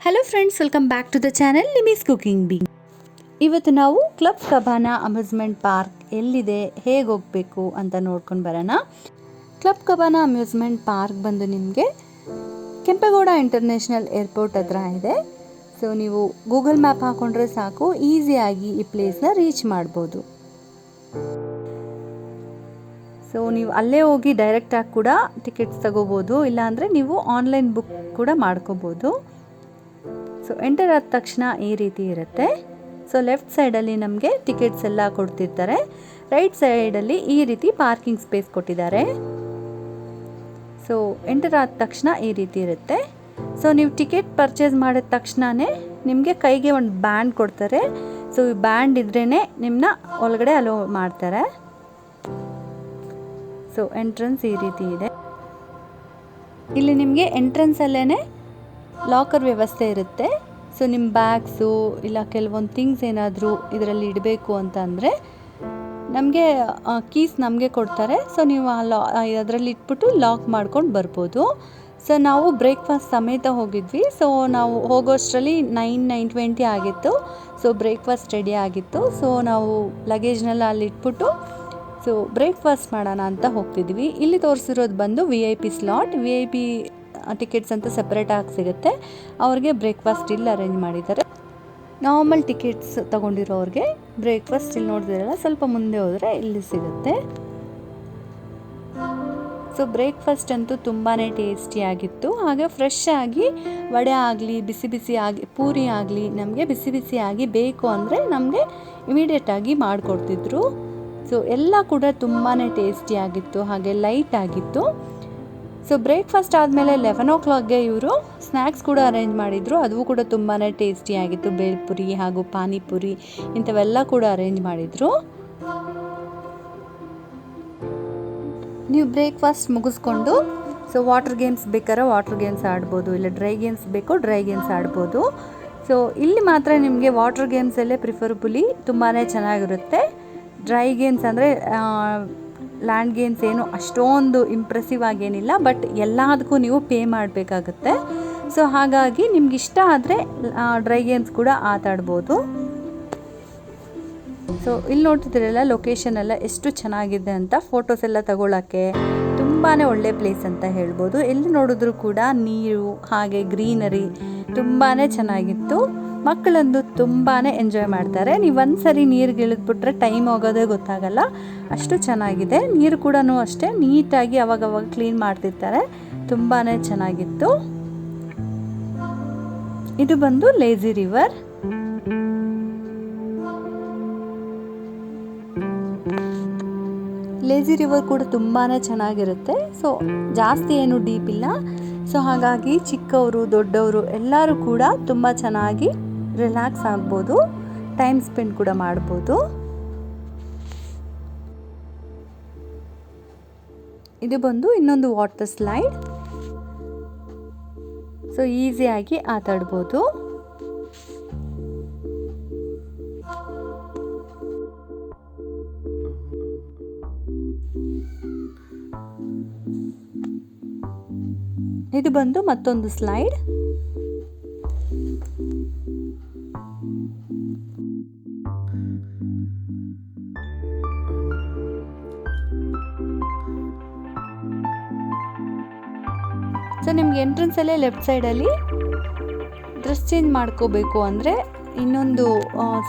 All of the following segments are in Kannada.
Hello friends, welcome back to the channel Nimi's cooking B. ಇವತ್ತು ನಾವು ಕ್ಲಬ್ ಕಬಾನಾ ಅಮ್ಯೂಸ್ಮೆಂಟ್ ಪಾರ್ಕ್ ಎಲ್ಲಿದೆ, ಹೇಗೆ ಹೋಗಬೇಕು ಅಂತ ನೋಡ್ಕೊಂಡು ಬರೋಣ. ಕ್ಲಬ್ ಕಬಾನಾ ಅಮ್ಯೂಸ್ಮೆಂಟ್ ಪಾರ್ಕ್ ಬಂದು ನಿಮಗೆ ಕೆಂಪೇಗೌಡ ಇಂಟರ್ನ್ಯಾಷನಲ್ ಏರ್ಪೋರ್ಟ್ ಹತ್ರ ಇದೆ. ಸೊ ನೀವು ಗೂಗಲ್ ಮ್ಯಾಪ್ ಹಾಕೊಂಡ್ರೆ ಸಾಕು, ಈಸಿಯಾಗಿ ಈ ಪ್ಲೇಸ್ನ ರೀಚ್ ಮಾಡ್ಬೋದು. ಸೊ ನೀವು ಅಲ್ಲೇ ಹೋಗಿ ಡೈರೆಕ್ಟಾಗಿ ಕೂಡ ಟಿಕೆಟ್ಸ್ ತಗೋಬೋದು, ಇಲ್ಲಾಂದರೆ ನೀವು ಆನ್ಲೈನ್ ಬುಕ್ ಕೂಡ ಮಾಡ್ಕೋಬೋದು. ಸೊ ಎಂಟರ್ ಆದ ತಕ್ಷಣ ಈ ರೀತಿ ಇರುತ್ತೆ. ಸೊ ಲೆಫ್ಟ್ ಸೈಡಲ್ಲಿ ನಮಗೆ ಟಿಕೆಟ್ಸ್ ಎಲ್ಲ ಕೊಡ್ತಿರ್ತಾರೆ. ರೈಟ್ ಸೈಡಲ್ಲಿ ಈ ರೀತಿ ಪಾರ್ಕಿಂಗ್ ಸ್ಪೇಸ್ ಕೊಟ್ಟಿದ್ದಾರೆ. ಸೊ ಎಂಟರ್ ಆದ ತಕ್ಷಣ ಈ ರೀತಿ ಇರುತ್ತೆ. ಸೊ ನೀವು ಟಿಕೆಟ್ ಪರ್ಚೇಸ್ ಮಾಡಿದ ತಕ್ಷಣವೇ ನಿಮಗೆ ಕೈಗೆ ಒಂದು ಬ್ಯಾಂಡ್ ಕೊಡ್ತಾರೆ. ಸೊ ಈ ಬ್ಯಾಂಡ್ ಇದ್ರೇ ನಿಮ್ಮನ್ನ ಒಳಗಡೆ ಅಲೋ ಮಾಡ್ತಾರೆ. ಸೊ ಎಂಟ್ರೆನ್ಸ್ ಈ ರೀತಿ ಇದೆ. ಇಲ್ಲಿ ನಿಮಗೆ ಎಂಟ್ರೆನ್ಸಲ್ಲೇ ಲಾಕರ್ ವ್ಯವಸ್ಥೆ ಇರುತ್ತೆ. ಸೊ ನಿಮ್ಮ ಬ್ಯಾಗ್ಸು ಇಲ್ಲ ಕೆಲವೊಂದು ಥಿಂಗ್ಸ್ ಏನಾದರೂ ಇದರಲ್ಲಿ ಇಡಬೇಕು ಅಂತ ಅಂದರೆ ನಮಗೆ ಕೀಸ್ ನಮಗೆ ಕೊಡ್ತಾರೆ. ಸೊ ನೀವು ಅದರಲ್ಲಿ ಇಟ್ಬಿಟ್ಟು ಲಾಕ್ ಮಾಡ್ಕೊಂಡು ಬರ್ಬೋದು. ಸೊ ನಾವು ಬ್ರೇಕ್ಫಾಸ್ಟ್ ಸಮೇತ ಹೋಗಿದ್ವಿ. ಸೊ ನಾವು ಹೋಗೋಷ್ಟರಲ್ಲಿ 9:20 ಆಗಿತ್ತು. ಸೊ ಬ್ರೇಕ್ಫಾಸ್ಟ್ ರೆಡಿ ಆಗಿತ್ತು. ಸೊ ನಾವು ಲಗೇಜ್ನೆಲ್ಲ ಅಲ್ಲಿ ಇಟ್ಬಿಟ್ಟು ಸೊ ಬ್ರೇಕ್ಫಾಸ್ಟ್ ಮಾಡೋಣ ಅಂತ ಹೋಗ್ತಿದ್ವಿ. ಇಲ್ಲಿ ತೋರಿಸಿರೋದು ಬಂದು VIP ಸ್ಲಾಟ್. VIP ಟಿಕೆಟ್ಸ್ ಅಂತ ಸಪ್ರೇಟಾಗಿ ಸಿಗುತ್ತೆ. ಅವ್ರಿಗೆ ಬ್ರೇಕ್ಫಾಸ್ಟ್ ಇಲ್ಲಿ ಅರೇಂಜ್ ಮಾಡಿದ್ದಾರೆ. ನಾರ್ಮಲ್ ಟಿಕೆಟ್ಸ್ ತೊಗೊಂಡಿರೋರಿಗೆ ಬ್ರೇಕ್ಫಾಸ್ಟ್ ಇಲ್ಲಿ ನೋಡ್ತಿರಲ್ಲ, ಸ್ವಲ್ಪ ಮುಂದೆ ಹೋದರೆ ಇಲ್ಲಿ ಸಿಗುತ್ತೆ. ಸೊ ಬ್ರೇಕ್ಫಾಸ್ಟ್ ಅಂತೂ ತುಂಬಾ ಟೇಸ್ಟಿಯಾಗಿತ್ತು. ಹಾಗೆ ಫ್ರೆಶ್ ಆಗಿ ವಡೆ ಆಗಲಿ, ಬಿಸಿ ಬಿಸಿಯಾಗಿ ಪೂರಿ ಆಗಲಿ, ನಮಗೆ ಬಿಸಿ ಬಿಸಿಯಾಗಿ ಬೇಕು ಅಂದರೆ ನಮಗೆ ಇಮಿಡಿಯೇಟಾಗಿ ಮಾಡಿಕೊಡ್ತಿದ್ರು. ಸೊ ಎಲ್ಲ ಕೂಡ ತುಂಬಾ ಟೇಸ್ಟಿಯಾಗಿತ್ತು, ಹಾಗೆ ಲೈಟ್ ಆಗಿತ್ತು. ಸೊ ಬ್ರೇಕ್ಫಾಸ್ಟ್ ಆದಮೇಲೆ 11 o'clockಗೆ ಇವರು ಸ್ನ್ಯಾಕ್ಸ್ ಕೂಡ ಅರೇಂಜ್ ಮಾಡಿದರು. ಅದು ಕೂಡ ತುಂಬಾ ಟೇಸ್ಟಿಯಾಗಿತ್ತು. ಬೇಲ್ಪುರಿ ಹಾಗೂ ಪಾನಿಪುರಿ ಇಂಥವೆಲ್ಲ ಕೂಡ ಅರೇಂಜ್ ಮಾಡಿದರು. ನೀವು ಬ್ರೇಕ್ಫಾಸ್ಟ್ ಮುಗಿಸ್ಕೊಂಡು ಸೊ ವಾಟರ್ ಗೇಮ್ಸ್ ಬೇಕಾದ್ರೆ ವಾಟರ್ ಗೇಮ್ಸ್ ಆಡ್ಬೋದು, ಇಲ್ಲ ಡ್ರೈ ಗೇಮ್ಸ್ ಬೇಕೋ ಡ್ರೈ ಗೇಮ್ಸ್ ಆಡ್ಬೋದು. ಸೊ ಇಲ್ಲಿ ಮಾತ್ರ ನಿಮಗೆ ವಾಟರ್ ಗೇಮ್ಸಲ್ಲೇ ಪ್ರಿಫರಬುಲಿ ತುಂಬಾ ಚೆನ್ನಾಗಿರುತ್ತೆ. ಡ್ರೈ ಗೇಮ್ಸ್ ಅಂದರೆ ಲ್ಯಾಂಡ್ ಗೇಮ್ಸ್ ಏನು ಅಷ್ಟೊಂದು ಇಂಪ್ರೆಸಿವ್ ಆಗೇನಿಲ್ಲ, ಬಟ್ ಎಲ್ಲದಕ್ಕೂ ನೀವು ಪೇ ಮಾಡಬೇಕಾಗುತ್ತೆ. ಸೊ ಹಾಗಾಗಿ ನಿಮ್ಗೆ ಇಷ್ಟ ಆದರೆ ಡ್ರೈ ಗೇಮ್ಸ್ ಕೂಡ ಆಟಾಡ್ಬೋದು. ಸೊ ಇಲ್ಲಿ ನೋಡ್ತಿದ್ದೀರಲ್ಲ, ಲೊಕೇಶನ್ ಎಲ್ಲ ಎಷ್ಟು ಚೆನ್ನಾಗಿದೆ ಅಂತ. ಫೋಟೋಸ್ ಎಲ್ಲ ತಗೊಳ್ಳೋಕ್ಕೆ ತುಂಬಾ ಒಳ್ಳೆ ಪ್ಲೇಸ್ ಅಂತ ಹೇಳ್ಬೋದು. ಎಲ್ಲಿ ನೋಡಿದ್ರೂ ಕೂಡ ನೀರು ಹಾಗೆ ಗ್ರೀನರಿ ತುಂಬಾ ಚೆನ್ನಾಗಿತ್ತು. ಮಕ್ಕಳಂದು ತುಂಬಾ ಎಂಜಾಯ್ ಮಾಡ್ತಾರೆ. ನೀವು ಒಂದ್ಸರಿ ನೀರಿಗೆ ಇಳಿದ್ಬಿಟ್ರೆ ಟೈಮ್ ಹೋಗೋದೇ ಗೊತ್ತಾಗಲ್ಲ, ಅಷ್ಟು ಚೆನ್ನಾಗಿದೆ. ನೀರು ಕೂಡ ಅಷ್ಟೇ ನೀಟಾಗಿ ಅವಾಗವಾಗ ಕ್ಲೀನ್ ಮಾಡ್ತಿರ್ತಾರೆ. ತುಂಬಾ ಚೆನ್ನಾಗಿತ್ತು. ಇದು ಬಂದು ಲೇಜಿ ರಿವರ್. ಲೇಜಿ ರಿವರ್ ಕೂಡ ತುಂಬಾ ಚೆನ್ನಾಗಿರುತ್ತೆ. ಸೊ ಜಾಸ್ತಿ ಏನು ಡೀಪ್ ಇಲ್ಲ. ಸೊ ಹಾಗಾಗಿ ಚಿಕ್ಕವರು ದೊಡ್ಡವರು ಎಲ್ಲರೂ ಕೂಡ ತುಂಬ ಚೆನ್ನಾಗಿ ರಿಲ್ಯಾಕ್ಸ್ ಆಗ್ಬೋದು, ಟೈಮ್ ಸ್ಪೆಂಡ್ ಕೂಡ ಮಾಡ್ಬೋದು. ಇದು ಬಂದು ಇನ್ನೊಂದು ವಾಟರ್ ಸ್ಲೈಡ್. ಸೊ ಈಸಿಯಾಗಿ ಆಟಾಡ್ಬೋದು. ಇದು ಬಂದು ಮತ್ತೊಂದು ಸ್ಲೈಡ್. ಸೊ ನಿಮ್ಗೆ ಎಂಟ್ರೆನ್ಸಲ್ಲೇ ಲೆಫ್ಟ್ ಸೈಡಲ್ಲಿ ಡ್ರೆಸ್ ಚೇಂಜ್ ಮಾಡ್ಕೋಬೇಕು ಅಂದರೆ ಇನ್ನೊಂದು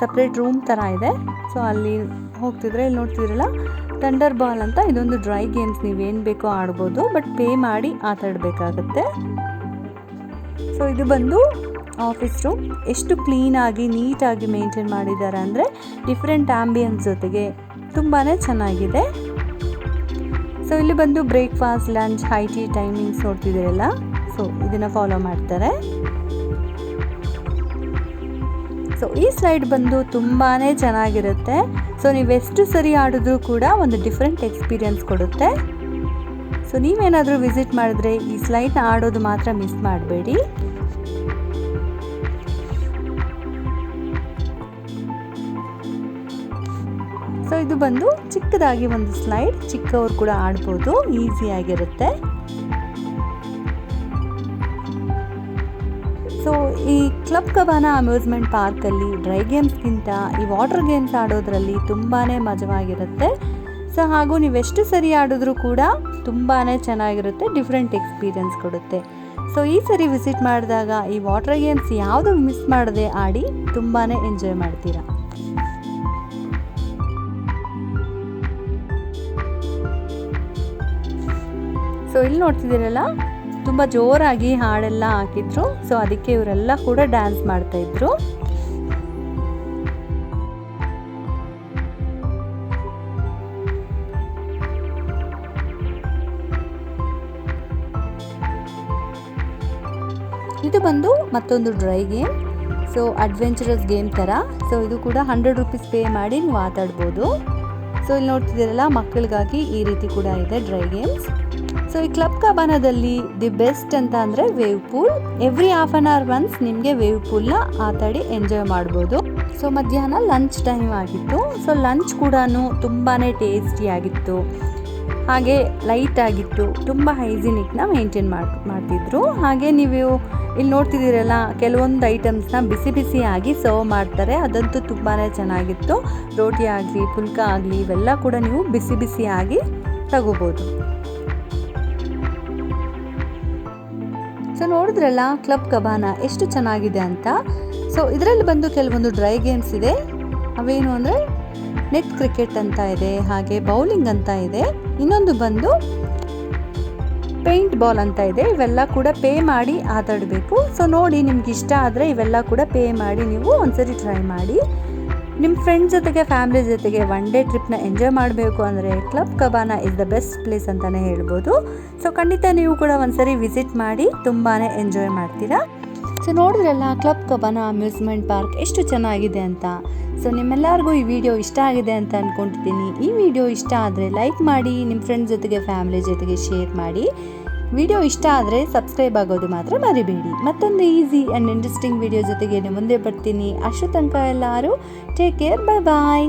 ಸಪ್ರೇಟ್ ರೂಮ್ ಥರ ಇದೆ. ಸೊ ಅಲ್ಲಿ ಹೋಗ್ತಿದ್ರೆ ಇಲ್ಲಿ ನೋಡ್ತಿದ್ರಲ್ಲ, ಥಂಡರ್ ಬಾಲ್ ಅಂತ ಇದೊಂದು ಡ್ರೈ ಗೇಮ್ಸ್. ನೀವೇನು ಬೇಕೋ ಆಡ್ಬೋದು, ಬಟ್ ಪೇ ಮಾಡಿ ಆಟಾಡಬೇಕಾಗತ್ತೆ. ಸೊ ಇದು ಬಂದು ಆಫೀಸ್ ರೂಮ್. ಎಷ್ಟು ಕ್ಲೀನಾಗಿ ನೀಟಾಗಿ ಮೇಂಟೈನ್ ಮಾಡಿದ್ದಾರೆ ಅಂದರೆ ಡಿಫ್ರೆಂಟ್ ಆ್ಯಂಬಿಯನ್ಸ್ ಜೊತೆಗೆ ತುಂಬಾ ಚೆನ್ನಾಗಿದೆ. ಸೊ ಇಲ್ಲಿ ಬಂದು breakfast, lunch, high tea timings ನೋಡ್ತಿದ್ದೀರಲ್ಲ, ಸೊ ಇದನ್ನು ಫಾಲೋ ಮಾಡ್ತಾರೆ. ಸೊ ಈ ಸ್ಲೈಡ್ ಬಂದು ತುಂಬಾ ಚೆನ್ನಾಗಿರುತ್ತೆ. ಸೊ ನೀವೆಷ್ಟು ಸರಿ ಆಡಿದ್ರೂ ಕೂಡ ಒಂದು ಡಿಫ್ರೆಂಟ್ ಎಕ್ಸ್ಪೀರಿಯನ್ಸ್ ಕೊಡುತ್ತೆ. ಸೊ ನೀವೇನಾದರೂ ವಿಸಿಟ್ ಮಾಡಿದ್ರೆ ಈ ಸ್ಲೈಡ್ನ ಆಡೋದು ಮಾತ್ರ ಮಿಸ್ ಮಾಡಬೇಡಿ. ಸೊ ಇದು ಬಂದು ಚಿಕ್ಕದಾಗಿ ಒಂದು ಸ್ಲೈಡ್, ಚಿಕ್ಕವರು ಕೂಡ ಆಡ್ಬೋದು, ಈಸಿಯಾಗಿರುತ್ತೆ. ಸೊ ಸೊ ಈ ಕ್ಲಬ್ ಕಬಾನಾ ಅಮ್ಯೂಸ್ಮೆಂಟ್ ಪಾರ್ಕಲ್ಲಿ ಡ್ರೈ ಗೇಮ್ಸ್ಗಿಂತ ಈ ವಾಟರ್ ಗೇಮ್ಸ್ ಆಡೋದ್ರಲ್ಲಿ ತುಂಬಾ ಮಜವಾಗಿರುತ್ತೆ. ಸೊ ಹಾಗೂ ನೀವೆಷ್ಟು ಸರಿ ಆಡಿದ್ರೂ ಕೂಡ ತುಂಬಾ ಚೆನ್ನಾಗಿರುತ್ತೆ, ಡಿಫ್ರೆಂಟ್ ಎಕ್ಸ್ಪೀರಿಯನ್ಸ್ ಕೊಡುತ್ತೆ. ಸೊ ಈ ಸರಿ ವಿಸಿಟ್ ಮಾಡಿದಾಗ ಈ ವಾಟರ್ ಗೇಮ್ಸ್ ಯಾವುದು ಮಿಸ್ ಮಾಡದೆ ಆಡಿ ತುಂಬಾ ಎಂಜಾಯ್ ಮಾಡ್ತೀರಾ. ಸೊ ಇಲ್ಲಿ ನೋಡ್ತಿದ್ದೀರಲ್ಲ, ತುಂಬ ಜೋರಾಗಿ ಹಾಡೆಲ್ಲ ಹಾಕಿದ್ರು. ಸೊ ಅದಕ್ಕೆ ಇವರೆಲ್ಲ ಕೂಡ ಡ್ಯಾನ್ಸ್ ಮಾಡ್ತಾಯಿದ್ರು. ಇದು ಬಂದು ಮತ್ತೊಂದು dry game. So adventurous game ಥರ. ಸೊ ಇದು ಕೂಡ 100 ರೂಪೀಸ್ ಪೇ ಮಾಡಿ ನೀವು ಆಟಾಡ್ಬೋದು. ಸೊ ಇಲ್ಲಿ ನೋಡ್ತಿದ್ದೀರಲ್ಲ, ಮಕ್ಕಳಿಗಾಗಿ ಈ ರೀತಿ ಕೂಡ ಇದೆ ಡ್ರೈ ಗೇಮ್ಸ್. ಸೊ ಈ ಕ್ಲಬ್ ಕಬಾನಾದಲ್ಲಿ ದಿ ಬೆಸ್ಟ್ ಅಂತ ಅಂದರೆ wave pool. Every half an hour once ನಿಮಗೆ ವೇವ್ ಪೂಲ್ನ ಆಟಾಡಿ ಎಂಜಾಯ್ ಮಾಡ್ಬೋದು. ಸೊ ಮಧ್ಯಾಹ್ನ ಲಂಚ್ ಟೈಮ್ ಆಗಿತ್ತು. ಸೊ ಲಂಚ್ ಕೂಡ ತುಂಬಾ ಟೇಸ್ಟಿಯಾಗಿತ್ತು, ಹಾಗೆ ಲೈಟ್ ಆಗಿತ್ತು, ತುಂಬ ಹೈಜಿನಿಕ್ನ ಮೇಂಟೈನ್ ಮಾಡ್ತಿದ್ರು. ಹಾಗೆ ನೀವು ಇಲ್ಲಿ ನೋಡ್ತಿದ್ದೀರಲ್ಲ, ಕೆಲವೊಂದು ಐಟಮ್ಸ್ನ ಬಿಸಿ ಬಿಸಿಯಾಗಿ ಸರ್ವ್ ಮಾಡ್ತಾರೆ. ಅದಂತೂ ತುಂಬಾ ಚೆನ್ನಾಗಿತ್ತು. ರೋಟಿ ಆಗಲಿ, ಪುಲ್ಕ ಆಗಲಿ, ಇವೆಲ್ಲ ಕೂಡ ನೀವು ಬಿಸಿ ಬಿಸಿಯಾಗಿ ತಗೋಬೋದು. ಸೊ ನೋಡಿದ್ರಲ್ಲ ಕ್ಲಬ್ ಕಬಾನಾ ಎಷ್ಟು ಚೆನ್ನಾಗಿದೆ ಅಂತ. ಸೊ ಇದರಲ್ಲಿ ಬಂದು ಕೆಲವೊಂದು ಡ್ರೈ ಗೇಮ್ಸ್ ಇದೆ. ಅವೇನು ಅಂದರೆ ನೆಟ್ ಕ್ರಿಕೆಟ್ ಅಂತ ಇದೆ, ಹಾಗೆ ಬೌಲಿಂಗ್ ಅಂತ ಇದೆ, ಇನ್ನೊಂದು ಬಂದು ಪೇಂಟ್ ಬಾಲ್ ಅಂತ ಇದೆ. ಇವೆಲ್ಲ ಕೂಡ ಪೇ ಮಾಡಿ ಆಟಾಡಬೇಕು. ಸೊ ನೋಡಿ, ನಿಮ್ಗೆ ಇಷ್ಟ ಆದರೆ ಇವೆಲ್ಲ ಕೂಡ ಪೇ ಮಾಡಿ ನೀವು ಒಂದ್ಸರಿ ಟ್ರೈ ಮಾಡಿ. ನಿಮ್ಮ ಫ್ರೆಂಡ್ಸ್ ಜೊತೆಗೆ, ಫ್ಯಾಮಿಲಿ ಜೊತೆಗೆ ಒನ್ ಡೇ ಟ್ರಿಪ್ನ ಎಂಜಾಯ್ ಮಾಡಬೇಕು ಅಂದರೆ Club Cabana is the best place ಅಂತಲೇ ಹೇಳ್ಬೋದು. ಸೊ ಖಂಡಿತ ನೀವು ಕೂಡ ಒಂದ್ಸರಿ ವಿಸಿಟ್ ಮಾಡಿ ತುಂಬಾ ಎಂಜಾಯ್ ಮಾಡ್ತೀರಾ. ಸೊ ನೋಡಿದ್ರಲ್ಲ ಕ್ಲಬ್ ಕಬಾನಾ ಅಮ್ಯೂಸ್ಮೆಂಟ್ ಪಾರ್ಕ್ ಎಷ್ಟು ಚೆನ್ನಾಗಿದೆ ಅಂತ. ಸೊ ನಿಮ್ಮೆಲ್ಲರಿಗೂ ಈ ವಿಡಿಯೋ ಇಷ್ಟ ಆಗಿದೆ ಅಂತ ಅಂದ್ಕೊಳ್ತೀನಿ. ಈ ವಿಡಿಯೋ ಇಷ್ಟ ಆದರೆ ಲೈಕ್ ಮಾಡಿ, ನಿಮ್ಮ ಫ್ರೆಂಡ್ಸ್ ಜೊತೆಗೆ, ಫ್ಯಾಮಿಲಿ ಜೊತೆಗೆ ಶೇರ್ ಮಾಡಿ. ವಿಡಿಯೋ ಇಷ್ಟ ಆದರೆ ಸಬ್ಸ್ಕ್ರೈಬ್ ಆಗೋದು ಮಾತ್ರ ಮರಿಬೇಡಿ. ಮತ್ತೊಂದು ಈಸಿ ಆ್ಯಂಡ್ ಇಂಟ್ರೆಸ್ಟಿಂಗ್ ವಿಡಿಯೋ ಜೊತೆಗೆ ಮುಂದೆ ಬರ್ತೀನಿ. ಅಷ್ಟು ತನಕ ಎಲ್ಲರೂ ಟೇಕ್ ಕೇರ್, ಬಾಯ್ ಬಾಯ್.